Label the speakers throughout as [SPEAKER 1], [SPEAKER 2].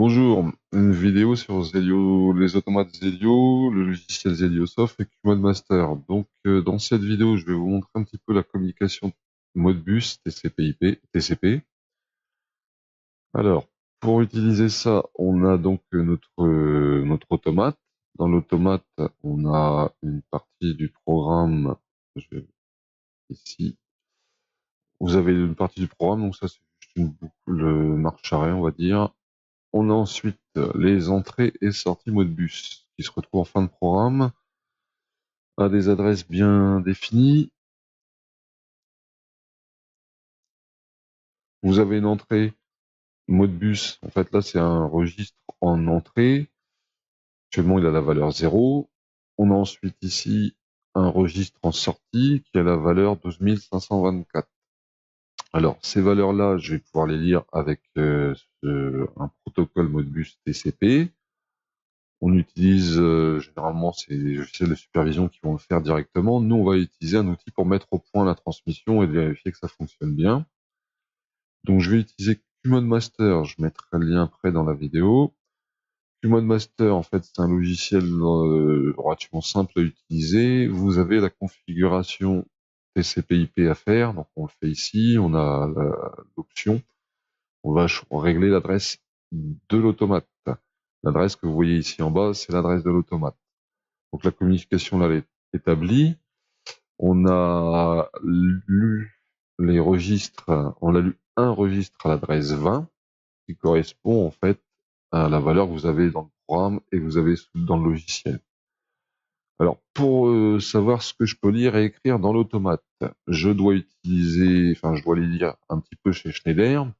[SPEAKER 1] Bonjour, une vidéo sur Zelio, les automates Zelio, le logiciel Zeliosoft et QModMaster. Donc, dans cette vidéo, je vais vous montrer un petit peu la communication Modbus TCP/IP, TCP. Alors, pour utiliser ça, on a donc notre automate. Dans l'automate, on a une partie du programme, ici. Vous avez une partie du programme, donc ça c'est juste une boucle marche arrêt, on va dire. On a ensuite les entrées et sorties Modbus qui se retrouvent en fin de programme à des adresses bien définies. Vous avez une entrée Modbus, en fait là c'est un registre en entrée. Actuellement il a la valeur 0. On a ensuite ici un registre en sortie qui a la valeur 12524. Alors ces valeurs-là, je vais pouvoir les lire avec un protocole Modbus TCP. On utilise généralement c'est les logiciels de supervision qui vont le faire directement. Nous, on va utiliser un outil pour mettre au point la transmission et vérifier que ça fonctionne bien. Donc, je vais utiliser QModMaster. Je mettrai le lien après dans la vidéo. QModMaster, en fait, c'est un logiciel relativement simple à utiliser. Vous avez la configuration TCP/IP à faire. Donc, on le fait ici. On a l'option. On va régler l'adresse de l'automate. L'adresse que vous voyez ici en bas, c'est l'adresse de l'automate. Donc la communication là, elle est établie. On a lu les registres, on a lu un registre à l'adresse 20 qui correspond en fait à la valeur que vous avez dans le programme et que vous avez dans le logiciel. Alors pour savoir ce que je peux lire et écrire dans l'automate, je dois les lire un petit peu chez Schneider.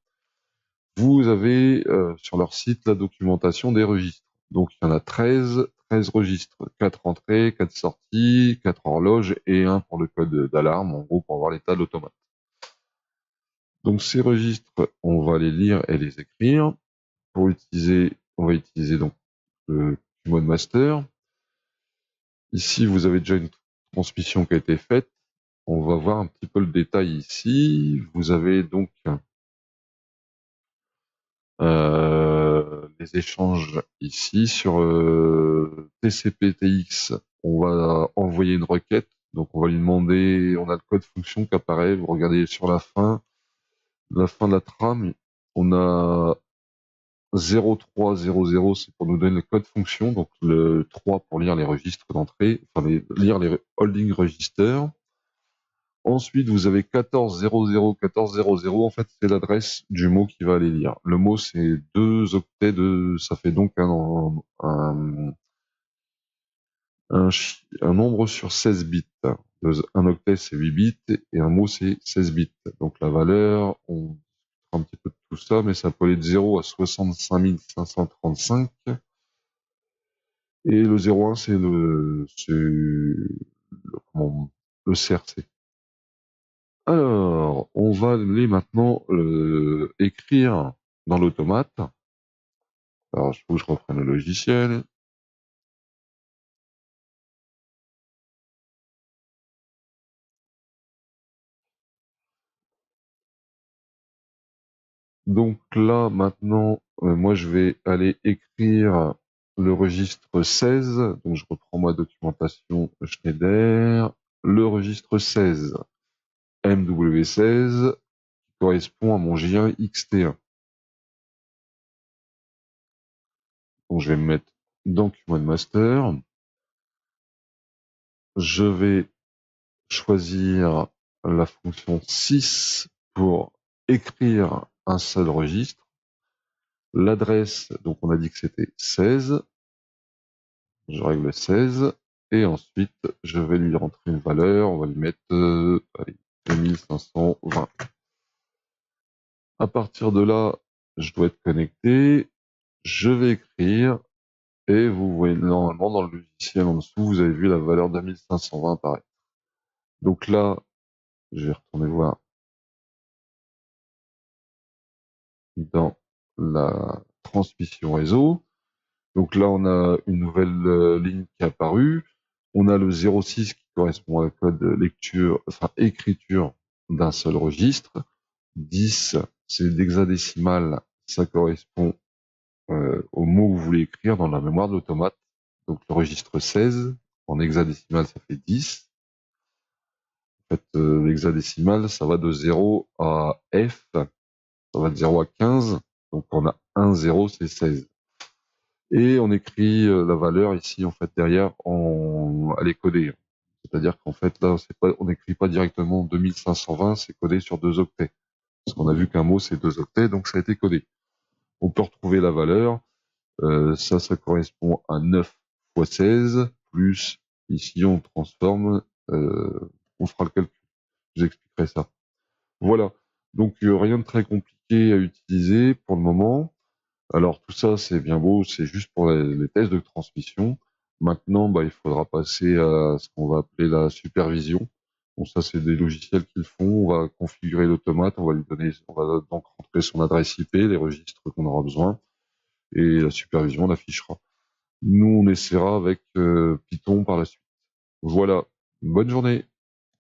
[SPEAKER 1] Vous avez sur leur site la documentation des registres. Donc il y en a 13 registres, 4 entrées, 4 sorties, 4 horloges et un pour le code d'alarme, en gros pour voir l'état de l'automate. Donc ces registres, on va les lire et les écrire. Pour utiliser, on va utiliser donc le mode master. Ici, vous avez déjà une transmission qui a été faite. On va voir un petit peu le détail ici. Vous avez donc les échanges ici sur TCP/TX. On va envoyer une requête, donc on va lui demander, on a le code fonction qui apparaît. Vous regardez sur la fin de la trame, on a 0300, c'est pour nous donner le code fonction, donc le 3 pour lire les registres d'entrée, enfin lire les holding registers. Ensuite, vous avez 1400, 1400. En fait, c'est l'adresse du mot qui va aller lire. Le mot, c'est 2 octets ça fait donc un nombre sur 16 bits. Un octet, c'est 8 bits et un mot, c'est 16 bits. Donc, la valeur, on fera un petit peu de tout ça, mais ça peut aller de 0 à 65 535. Et le 01, c'est le CRC. Alors, on va aller maintenant écrire dans l'automate. Alors, il faut que je reprenne le logiciel. Donc là, maintenant, moi, je vais aller écrire le registre 16. Donc, je reprends ma documentation Schneider. Le registre 16, MW16, correspond à mon J1 XT1. Donc, je vais me mettre dans QModMaster. Je vais choisir la fonction 6 pour écrire un seul registre. L'adresse, donc on a dit que c'était 16. Je règle 16. Et ensuite, je vais lui rentrer une valeur. On va lui mettre 2520. À partir de là, je dois être connecté. Je vais écrire. Et vous voyez normalement dans le logiciel en dessous, vous avez vu la valeur 2520 apparaître. Donc là, je vais retourner voir dans la transmission réseau. Donc là, on a une nouvelle ligne qui est apparue. On a le 06 qui correspond à un code écriture d'un seul registre. 10, c'est l'hexadécimal, ça correspond au mot que vous voulez écrire dans la mémoire de l'automate. Donc le registre 16, en hexadécimal, ça fait 10. En fait, l'hexadécimal, ça va de 0 à F, ça va de 0 à 15. Donc on a 1, 0, c'est 16. Et on écrit la valeur ici, en fait, derrière, elle est codée. C'est-à-dire qu'en fait, là, on n'écrit pas directement 2520, c'est codé sur 2 octets. Parce qu'on a vu qu'un mot, c'est 2 octets, donc ça a été codé. On peut retrouver la valeur. Ça correspond à 9 fois 16, plus, ici, on transforme, on fera le calcul. Je vous expliquerai ça. Voilà. Donc, rien de très compliqué à utiliser pour le moment. Alors, tout ça, c'est bien beau, c'est juste pour les tests de transmission. Maintenant, il faudra passer à ce qu'on va appeler la supervision. Bon, ça, c'est des logiciels qui le font. On va configurer l'automate, on va donc rentrer son adresse IP, les registres qu'on aura besoin, et la supervision l'affichera. Nous, on essaiera avec Python par la suite. Voilà. Bonne journée.